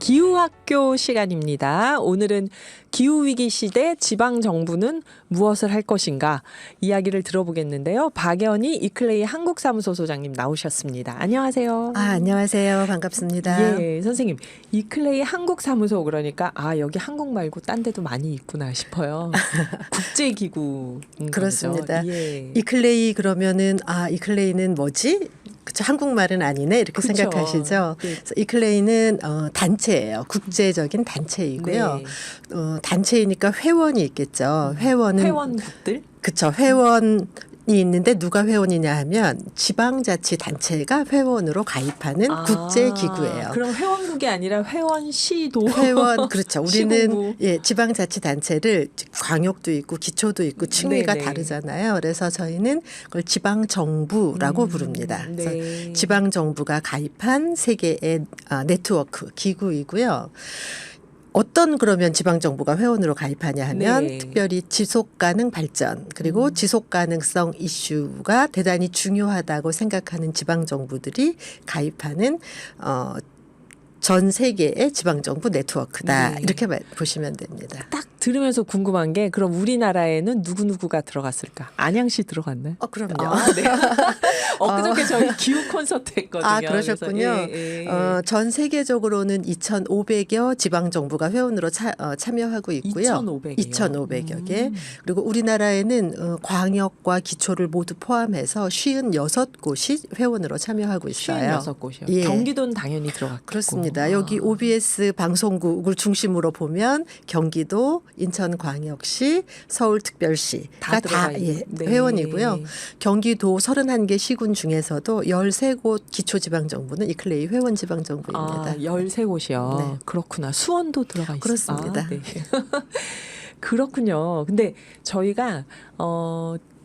기후학교 시간입니다. 오늘은 기후위기 시대 지방정부는 무엇을 할 것인가 이야기를 들어보겠는데요. 박연희 이클레이 한국사무소 소장님 나오셨습니다. 안녕하세요. 안녕하세요. 반갑습니다. 예, 선생님. 이클레이 한국사무소 그러니까 여기 한국 말고 딴 데도 많이 있구나 싶어요. 국제기구. 그렇습니다. 예. 이클레이 그러면은 이클레이는 뭐지? 그쵸, 한국말은 아니네 이렇게 그쵸. 생각하시죠. 네. 그래서 이클레이는 단체예요. 국제적인 단체이고요. 네. 단체이니까 회원이 있겠죠. 회원국들? 그쵸. 회원이 있는데 누가 회원이냐 하면 지방자치단체가 회원으로 가입하는 국제기구예요. 그럼 회원국이 아니라 회원시도. 회원 그렇죠. 우리는 시군구. 지방자치단체를 광역도 있고 기초도 있고 층위가 네네. 다르잖아요. 그래서 저희는 그걸 지방정부라고 부릅니다. 네. 그래서 지방정부가 가입한 세계의 네트워크 기구이고요. 어떤 그러면 지방정부가 회원으로 가입하냐 하면 네. 특별히 지속가능 발전 그리고 지속가능성 이슈가 대단히 중요하다고 생각하는 지방정부들이 가입하는 전 세계의 지방정부 네트워크다. 네. 이렇게 보시면 됩니다. 딱 들으면서 궁금한 게 그럼 우리나라에는 누구누구가 들어갔을까? 안양시 들어갔나요? 그럼요. 네. 엊그저께 저희 기후 콘서트 했거든요. 그러셨군요. 그래서 예. 전 세계적으로는 2,500여 지방정부가 회원으로 참여하고 있고요. 2,500여. 2,500여 개. 그리고 우리나라에는 광역과 기초를 모두 포함해서 56곳이 회원으로 참여하고 있어요. 56곳이요. 예. 경기도는 당연히 들어갔고. 그렇습니다. 여기 OBS 방송국을 중심으로 보면 경기도, 인천광역시, 서울특별시가 다 네. 회원이고요. 경기도 31개 시군 중에서도 13곳 기초지방정부는 이클레이 회원지방정부입니다. 13곳이요. 네. 그렇구나. 수원도 들어가 있어요. 그렇습니다. 네. 그렇군요. 근데 저희가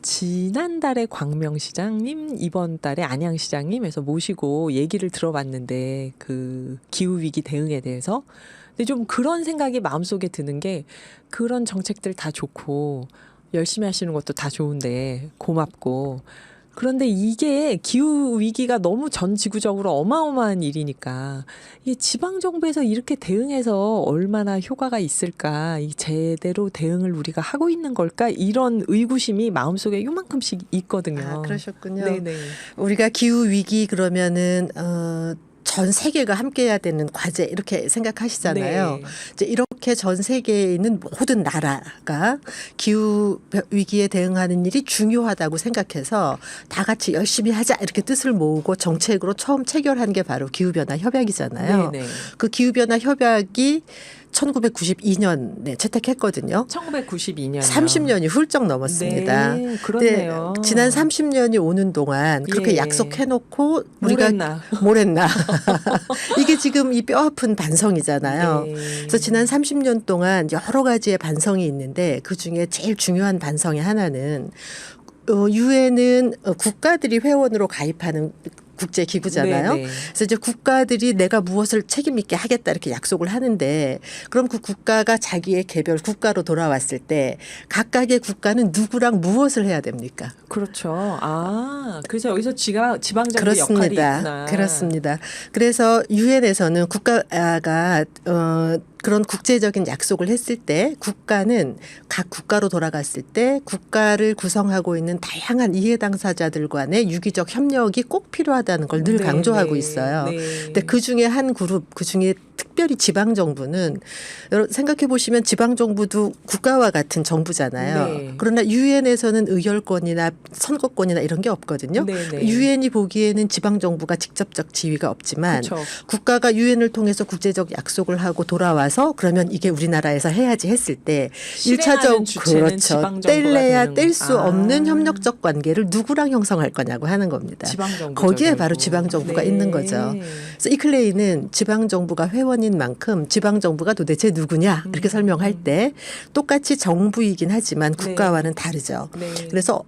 지난달에 광명시장님, 이번 달에 안양시장님에서 모시고 얘기를 들어봤는데 그 기후위기 대응에 대해서 근데 좀 그런 생각이 마음속에 드는 게 그런 정책들 다 좋고 열심히 하시는 것도 다 좋은데 고맙고 그런데 이게 기후위기가 너무 전 지구적으로 어마어마한 일이니까 이게 지방정부에서 이렇게 대응해서 얼마나 효과가 있을까 이 제대로 대응을 우리가 하고 있는 걸까 이런 의구심이 마음속에 요만큼씩 있거든요. 그러셨군요. 네네. 우리가 기후위기 그러면은 전 세계가 함께해야 되는 과제 이렇게 생각하시잖아요. 네. 이제 이렇게 전 세계에 있는 모든 나라가 기후 위기에 대응하는 일이 중요하다고 생각해서 다 같이 열심히 하자 이렇게 뜻을 모으고 정책으로 처음 체결한 게 바로 기후변화 협약이잖아요. 네네. 그 기후변화 협약이 1992년에 채택했거든요. 1992년. 30년이 훌쩍 넘었습니다. 네, 그렇네요. 근데 지난 30년이 오는 동안 그렇게 예. 약속해놓고 우리가 뭘 했나. 이게 지금 이 뼈아픈 반성이잖아요. 네. 그래서 지난 30년 동안 여러 가지의 반성이 있는데 그중에 제일 중요한 반성의 하나는 유엔은 국가들이 회원으로 가입하는 국제기구잖아요. 네네. 그래서 이제 국가들이 내가 무엇을 책임 있게 하겠다 이렇게 약속을 하는데 그럼 그 국가가 자기의 개별 국가로 돌아왔을 때 각각의 국가는 누구랑 무엇을 해야 됩니까? 그렇죠. 그래서 여기서 지방정부 역할이 있구나. 그렇습니다. 그래서 유엔에서는 국가가 그런 국제적인 약속을 했을 때 국가는 각 국가로 돌아갔을 때 국가를 구성하고 있는 다양한 이해 당사자들 간의 유기적 협력이 꼭 필요하다는 걸 늘 강조하고 있어요. 네. 근데 그중에 한 그룹, 그중에 특별히 지방정부는 생각해 보시면 지방정부도 국가와 같은 정부잖아요. 네. 그러나 유엔에서는 의결권이나 선거권이나 이런 게 없거든요. 네네. 유엔이 보기에는 지방정부가 직접적 지위가 없지만 그렇죠. 국가가 유엔을 통해서 국제적 약속을 하고 돌아와서 그러면 이게 우리나라에서 해야지 했을 때 실행하는 1차적 주체는 그렇죠. 지방정부가 뗄래야 되는 뗄 수 아. 없는 협력적 관계를 누구랑 형성할 거냐고 하는 겁니다. 지방정부죠, 거기에 바로 결국. 지방정부가 네. 있는 거죠. 그래서 이클레이는 지방정부가 회원인 만큼 지방정부가 도대체 누구냐 이렇게 설명할 때 똑같이 정부이긴 하지만 국가와는 다르죠. 네. 그래서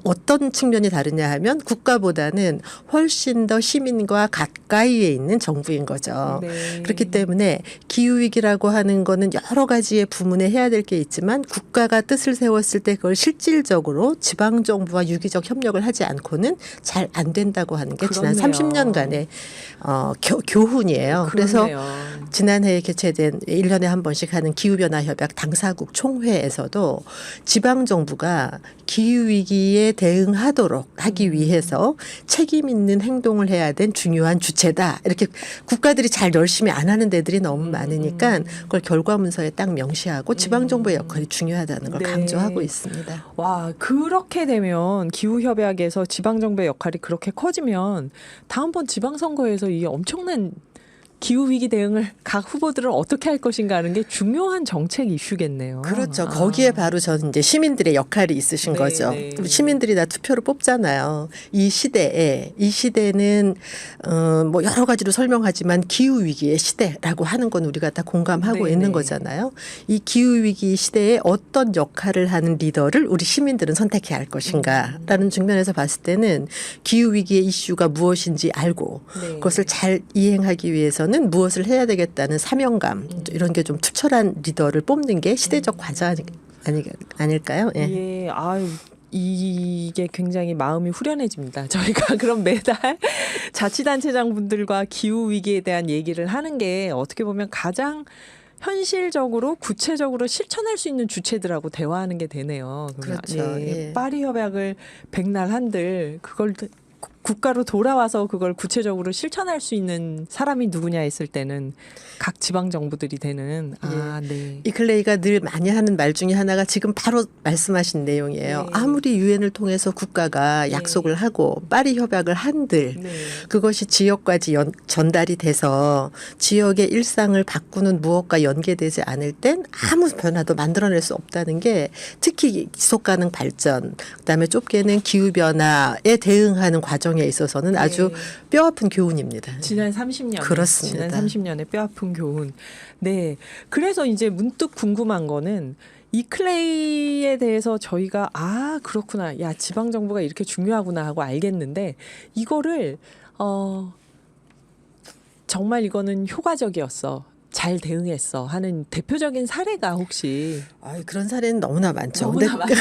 어떤 측면이 다르냐 하면 국가보다는 훨씬 더 시민과 가까이에 있는 정부인 거죠. 네. 그렇기 때문에 기후위기라고 하는 거는 여러 가지의 부문에 해야 될 게 있지만 국가가 뜻을 세웠을 때 그걸 실질적으로 지방정부와 유기적 협력을 하지 않고는 잘 안 된다고 하는 게 지난 그렇네요. 30년간의 교훈이에요. 그래서 그렇네요. 지난해에 개최된 1년에 한 번씩 하는 기후변화협약 당사국 총회에서도 지방정부가 기후위기에 대응하도록 하기 위해서 책임 있는 행동을 해야 된 중요한 주체다. 이렇게 국가들이 잘 열심히 안 하는 데들이 너무 많으니까 그걸 결과문서에 딱 명시하고 지방정부의 역할이 중요하다는 걸 네. 강조하고 있습니다. 와, 그렇게 되면 기후협약에서 지방정부의 역할이 그렇게 커지면 다음번 지방선거에서 이 엄청난 기후위기 대응을 각 후보들은 어떻게 할 것인가 하는 게 중요한 정책 이슈겠네요. 그렇죠. 아. 거기에 바로 저는 이제 시민들의 역할이 있으신 네, 거죠. 네. 우리 시민들이 다 투표를 뽑잖아요. 이 시대는 뭐 여러 가지로 설명하지만 기후 위기의 시대라고 하는 건 우리가 다 공감하고 네, 있는 네. 거잖아요. 이 기후 위기 시대에 어떤 역할을 하는 리더를 우리 시민들은 선택해야 할 것인가라는 측면에서 봤을 때는 기후 위기의 이슈가 무엇인지 알고 네. 그것을 잘 이행하기 위해서는 무엇을 해야 되겠다는 사명감 이런 게 좀 투철한 리더를 뽑는 게 시대적 과제 아닐까요? 예. 예, 아유. 이게 굉장히 마음이 후련해집니다. 저희가 그럼 매달 자치단체장분들과 기후위기에 대한 얘기를 하는 게 어떻게 보면 가장 현실적으로 구체적으로 실천할 수 있는 주체들하고 대화하는 게 되네요. 그러면 그렇죠. 예. 파리 협약을 백날 한들 그걸 국가로 돌아와서 그걸 구체적으로 실천할 수 있는 사람이 누구냐 했을 때는 각 지방 정부들이 되는 네. 이 클레이가 늘 많이 하는 말 중에 하나가 지금 바로 말씀하신 내용이에요. 네. 아무리 유엔을 통해서 국가가 약속을 하고 파리 협약을 한들 네. 그것이 지역까지 전달이 돼서 지역의 일상을 바꾸는 무엇과 연계되지 않을 땐 아무 변화도 만들어낼 수 없다는 게 특히 지속가능 발전 그다음에 좁게는 기후변화에 대응하는 과정에 있어서는 아주 뼈아픈 교훈입니다. 지난 30년. 그렇습니다. 지난 30년의 뼈아픈 교훈. 네. 그래서 이제 문득 궁금한 거는 이 클레이에 대해서 저희가 그렇구나. 야, 지방 정부가 이렇게 중요하구나 하고 알겠는데 이거를 정말 이거는 효과적이었어. 잘 대응했어 하는 대표적인 사례가 혹시 그런 사례는 너무나 많죠. 너무나 근데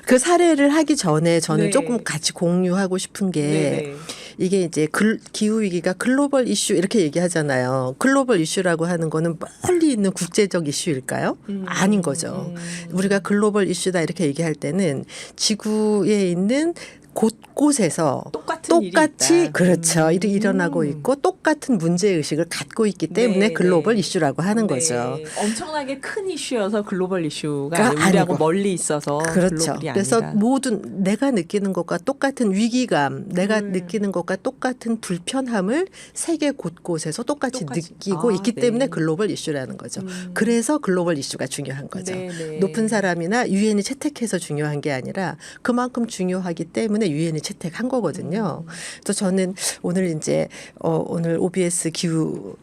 그 사례를 하기 전에 저는 네. 조금 같이 공유하고 싶은 게 네네. 이게 이제 기후 위기가 글로벌 이슈 이렇게 얘기하잖아요. 글로벌 이슈라고 하는 거는 멀리 있는 국제적 이슈일까요? 아닌 거죠. 우리가 글로벌 이슈다 이렇게 얘기할 때는 지구에 있는 곳곳에서 똑같은 일이 똑같이 있다. 그렇죠. 일이 일어나고 있고 똑같은 문제 의식을 갖고 있기 때문에 네, 글로벌 네. 이슈라고 하는 네. 거죠. 엄청나게 큰 이슈여서 글로벌 이슈가 그러니까 우리하고 아니고. 멀리 있어서 그렇죠. 글로벌이 그래서 아니다. 모든 내가 느끼는 것과 똑같은 위기감, 내가 느끼는 것과 똑같은 불편함을 세계 곳곳에서 똑같이 느끼고 있기 네. 때문에 글로벌 이슈라는 거죠. 그래서 글로벌 이슈가 중요한 거죠. 네, 네. 높은 사람이나 유엔이 채택해서 중요한 게 아니라 그만큼 중요하기 때문에 유엔이 채택한 거거든요. 그래서 저는 오늘 이제 오늘 OBS 기후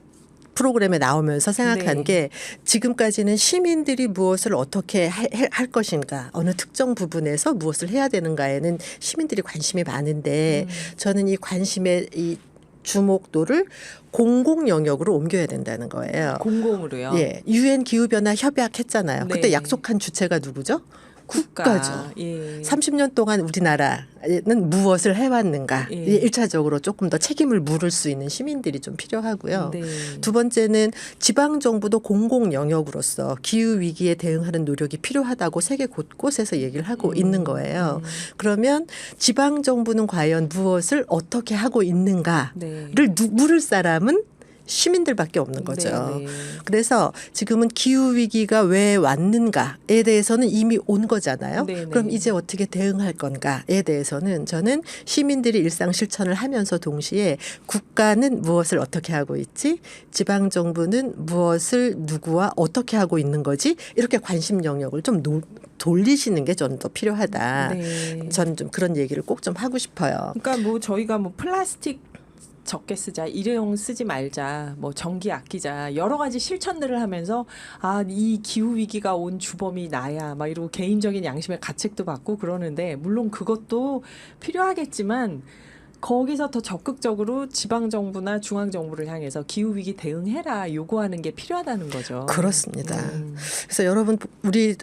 프로그램에 나오면서 생각한 네. 게 지금까지는 시민들이 무엇을 어떻게 할 것인가 어느 특정 부분에서 무엇을 해야 되는가에는 시민들이 관심이 많은데 저는 이 관심의 이 주목도를 공공 영역으로 옮겨야 된다는 거예요. 공공으로요. 예, 유엔 기후변화 협약 했잖아요. 네. 그때 약속한 주체가 누구죠? 국가죠. 예. 30년 동안 우리나라는 무엇을 해왔는가. 예. 1차적으로 조금 더 책임을 물을 수 있는 시민들이 좀 필요하고요. 네. 두 번째는 지방정부도 공공 영역으로서 기후위기에 대응하는 노력이 필요하다고 세계 곳곳에서 얘기를 하고 있는 거예요. 그러면 지방정부는 과연 무엇을 어떻게 하고 있는가를 네. 물을 사람은 시민들밖에 없는 거죠. 네, 네. 그래서 지금은 기후 위기가 왜 왔는가에 대해서는 이미 온 거잖아요. 네, 네. 그럼 이제 어떻게 대응할 건가에 대해서는 저는 시민들이 일상 실천을 하면서 동시에 국가는 무엇을 어떻게 하고 있지, 지방 정부는 무엇을 누구와 어떻게 하고 있는 거지, 이렇게 관심 영역을 좀 돌리시는 게 좀 더 필요하다. 네. 저는 좀 그런 얘기를 꼭 좀 하고 싶어요. 그러니까 뭐 저희가 뭐 플라스틱 적게 쓰자, 일회용 쓰지 말자, 뭐 전기 아끼자 여러 가지 실천들을 하면서 이 기후 위기가 온 주범이 나야 막 이러고 개인적인 양심의 가책도 받고 그러는데 물론 그것도 필요하겠지만 거기서 더 적극적으로 지방 정부나 중앙 정부를 향해서 기후 위기 대응해라 요구하는 게 필요하다는 거죠. 그렇습니다. 그래서 여러분 우리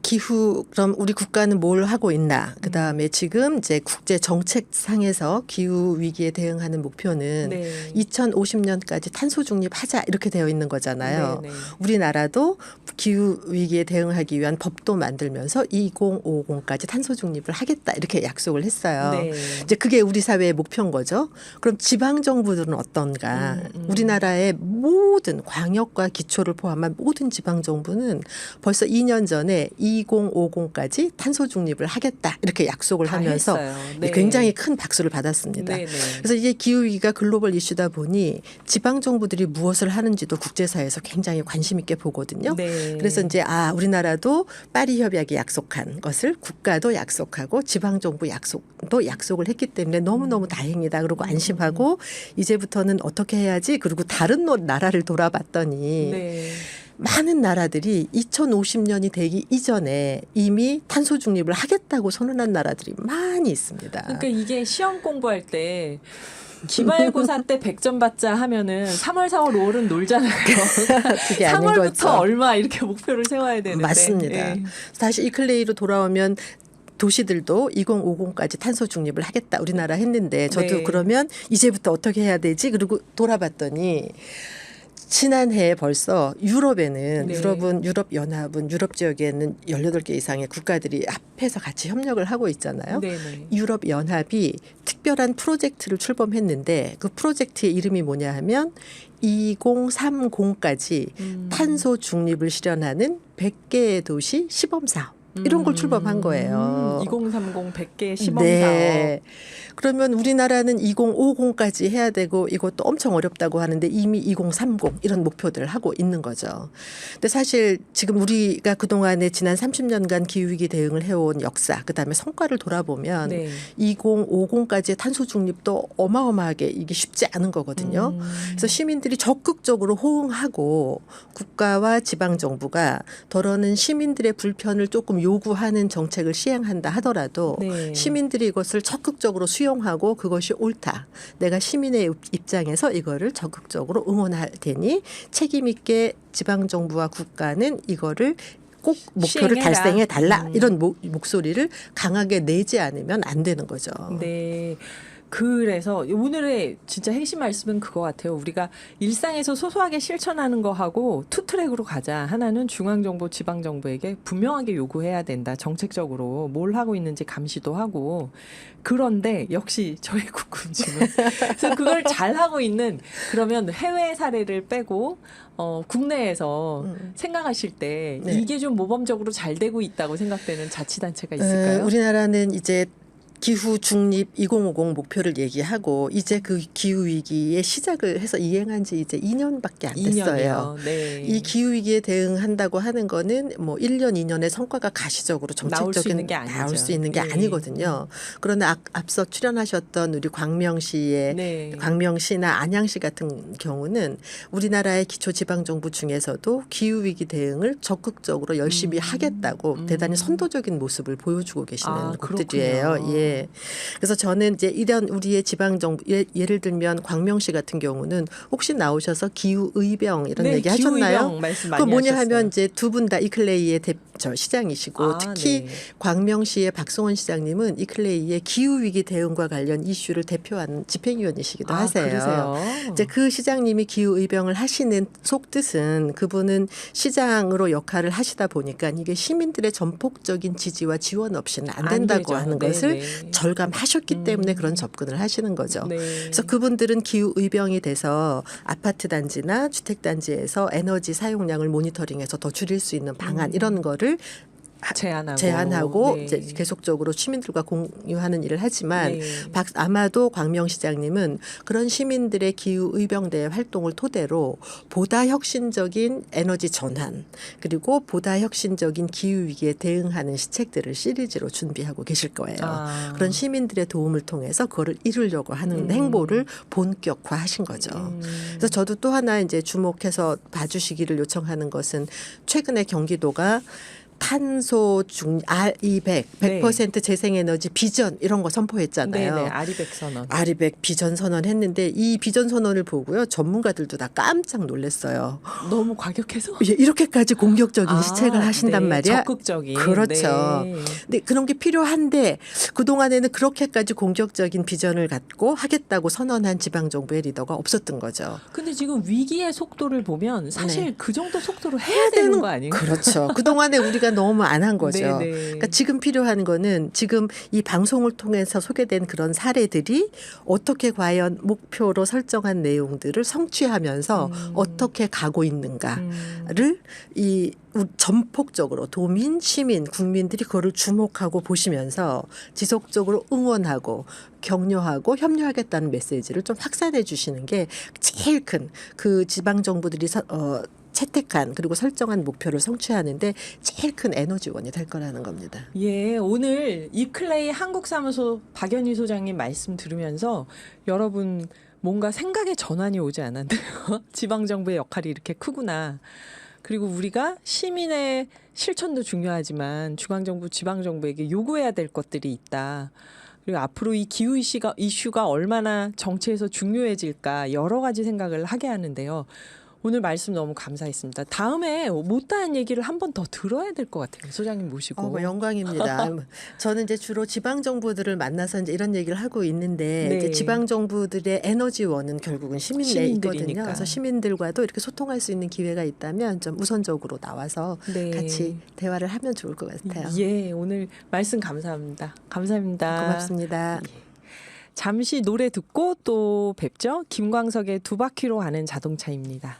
기후 그럼 우리 국가는 뭘 하고 있나? 그다음에 지금 이제 국제 정책상에서 기후 위기에 대응하는 목표는 네. 2050년까지 탄소 중립하자 이렇게 되어 있는 거잖아요. 네, 네. 우리나라도 기후 위기에 대응하기 위한 법도 만들면서 2050까지 탄소 중립을 하겠다 이렇게 약속을 했어요. 네. 이제 그게 우리 사회의 목표인 거죠. 그럼 지방 정부들은 어떤가? 우리나라의 모든 광역과 기초를 포함한 모든 지방 정부는 벌써 2년 전에 2050까지 탄소 중립을 하겠다 이렇게 약속을 다 하면서 했어요. 네. 굉장히 큰 박수를 받았습니다. 네, 네. 그래서 이게 기후 위기가 글로벌 이슈다 보니 지방 정부들이 무엇을 하는지도 국제사회에서 굉장히 관심 있게 보거든요. 네. 그래서 이제 우리나라도 파리 협약이 약속한 것을 국가도 약속하고 지방 정부 약속도 약속을 했기 때문에 너무너무 다행이다. 그리고 안심하고 이제부터는 어떻게 해야지? 그리고 다른 나라를 돌아봤더니 네. 많은 나라들이 2050년이 되기 이전에 이미 탄소 중립을 하겠다고 선언한 나라들이 많이 있습니다. 그러니까 이게 시험 공부할 때 기말고사 때 100점 받자 하면은 3월, 4월, 5월은 놀잖아요. 그게 아닌 3월부터 거죠. 얼마 이렇게 목표를 세워야 되는데. 맞습니다. 예. 다시 이 클레이로 돌아오면 도시들도 2050까지 탄소 중립을 하겠다 우리나라 했는데 저도 네. 그러면 이제부터 어떻게 해야 되지? 그리고 돌아봤더니 지난해 벌써 유럽에는 네. 유럽연합은 유럽 지역에는 18개 이상의 국가들이 합해서 같이 협력을 하고 있잖아요. 네네. 유럽연합이 특별한 프로젝트를 출범했는데 그 프로젝트의 이름이 뭐냐 하면 2030까지 탄소 중립을 실현하는 100개의 도시 시범사업. 이런 걸 출범한 거예요. 2030 100개 시범 네. 그러면 우리나라는 2050까지 해야 되고 이것도 엄청 어렵다고 하는데 이미 2030 이런 목표들을 하고 있는 거죠. 근데 사실 지금 우리가 그동안에 지난 30년간 기후위기 대응을 해온 역사 그다음에 성과를 돌아보면 네. 2050까지의 탄소 중립도 어마어마하게 이게 쉽지 않은 거거든요. 그래서 시민들이 적극적으로 호응하고 국가와 지방정부가 더러는 시민들의 불편을 조금 요구하는 정책을 시행한다 하더라도 네. 시민들이 이것을 적극적으로 수용하고 그것이 옳다. 내가 시민의 입장에서 이거를 적극적으로 응원할 테니 책임 있게 지방정부와 국가는 이거를 꼭 목표를 시행해라. 달성해 달라. 이런 목소리를 강하게 내지 않으면 안 되는 거죠. 네. 그래서 오늘의 진짜 핵심 말씀은 그거 같아요. 우리가 일상에서 소소하게 실천하는 거 하고 투 트랙으로 가자. 하나는 중앙정부, 지방정부에게 분명하게 요구해야 된다. 정책적으로 뭘 하고 있는지 감시도 하고. 그런데 역시 저의 궁금증은 그래서 그걸 잘 하고 있는 그러면 해외 사례를 빼고 국내에서 생각하실 때 네. 이게 좀 모범적으로 잘 되고 있다고 생각되는 자치단체가 있을까요? 우리나라는 이제 기후 중립 2050 목표를 얘기하고 이제 그 기후 위기에 시작을 해서 이행한 지 이제 2년밖에 안 됐어요. 2년이요. 네. 이 기후 위기에 대응한다고 하는 거는 뭐 1년 2년의 성과가 가시적으로 나올 수 있는 정책적인 게 아니죠. 나올 수 있는 게 네. 아니거든요. 그러나 앞서 출연하셨던 우리 광명시의 네. 광명시나 안양시 같은 경우는 우리나라의 기초지방정부 중에서도 기후 위기 대응을 적극적으로 열심히 하겠다고 대단히 선도적인 모습을 보여주고 계시는 곳들이에요. 그렇군요. 예. 그래서 저는 이제 이런 우리의 지방 정부 예를 들면 광명시 같은 경우는 혹시 나오셔서 기후 의병 이런 네, 얘기 하셨나요? 기후위병 말씀 많이 그 뭐냐 하셨어요. 하면 이제 두 분 다 이클레이의 시장이시고 특히 네. 광명시의 박송원 시장님은 이클레이의 기후 위기 대응과 관련 이슈를 대표하는 집행위원이시기도 하세요. 그러세요? 이제 그 시장님이 기후 의병을 하시는 속뜻은 그분은 시장으로 역할을 하시다 보니까 이게 시민들의 전폭적인 지지와 지원 없이는 안 된다고 되죠. 하는 네, 것을 네. 절감하셨기 때문에 그런 접근을 하시는 거죠. 네. 그래서 그분들은 기후 의병이 돼서 아파트 단지나 주택 단지에서 에너지 사용량을 모니터링해서 더 줄일 수 있는 방안 이런 거를 제안하고 네. 이제 계속적으로 시민들과 공유하는 일을 하지만 네. 아마도 광명 시장님은 그런 시민들의 기후 의병대 활동을 토대로 보다 혁신적인 에너지 전환 그리고 보다 혁신적인 기후 위기에 대응하는 시책들을 시리즈로 준비하고 계실 거예요. 그런 시민들의 도움을 통해서 그거를 이루려고 하는 행보를 본격화하신 거죠. 그래서 저도 또 하나 이제 주목해서 봐주시기를 요청하는 것은 최근에 경기도가 탄소 중 RE100, 100% 재생에너지 비전 이런 거 선포했잖아요. 네네, 아리백 선언. 아리백 비전 선언했는데 이 비전 선언을 보고요. 전문가들도 다 깜짝 놀랐어요. 너무 과격해서 이렇게까지 공격적인 시책을 하신단 네, 말이야. 적극적인. 그렇죠. 네. 근데 그런 게 필요한데 그동안에는 그렇게까지 공격적인 비전을 갖고 하겠다고 선언한 지방정부의 리더가 없었던 거죠. 근데 지금 위기의 속도를 보면 사실 네. 그 정도 속도로 해야 되는 거 아닌가요? 그렇죠. 그동안에 우리가 너무 안 한 거죠. 네네. 그러니까 지금 필요한 거는 지금 이 방송을 통해서 소개된 그런 사례들이 어떻게 과연 목표로 설정한 내용들을 성취하면서 어떻게 가고 있는가를 이 전폭적으로 도민, 시민, 국민들이 그거를 주목하고 보시면서 지속적으로 응원하고 격려하고 협력하겠다는 메시지를 좀 확산해 주시는 게 제일 큰 그 지방 정부들이 채택한 그리고 설정한 목표를 성취하는데 제일 큰 에너지원이 될 거라는 겁니다. 예, 오늘 이클레이 한국사무소 박연희 소장님 말씀 들으면서 여러분 뭔가 생각의 전환이 오지 않았나요? 지방정부의 역할이 이렇게 크구나. 그리고 우리가 시민의 실천도 중요하지만 중앙정부, 지방정부에게 요구해야 될 것들이 있다. 그리고 앞으로 이 기후 이슈가 얼마나 정치에서 중요해질까 여러 가지 생각을 하게 하는데요. 오늘 말씀 너무 감사했습니다. 다음에 못다한 얘기를 한 번 더 들어야 될 것 같아요. 소장님 모시고. 영광입니다. 저는 이제 주로 지방 정부들을 만나서 이제 이런 얘기를 하고 있는데 네. 이제 지방 정부들의 에너지원은 결국은 시민 내에 있거든요. 시민들이니까. 그래서 시민들과도 이렇게 소통할 수 있는 기회가 있다면 좀 우선적으로 나와서 네. 같이 대화를 하면 좋을 것 같아요. 예, 오늘 말씀 감사합니다. 감사합니다. 고맙습니다. 잠시 노래 듣고 또 뵙죠. 김광석의 두 바퀴로 가는 자동차입니다.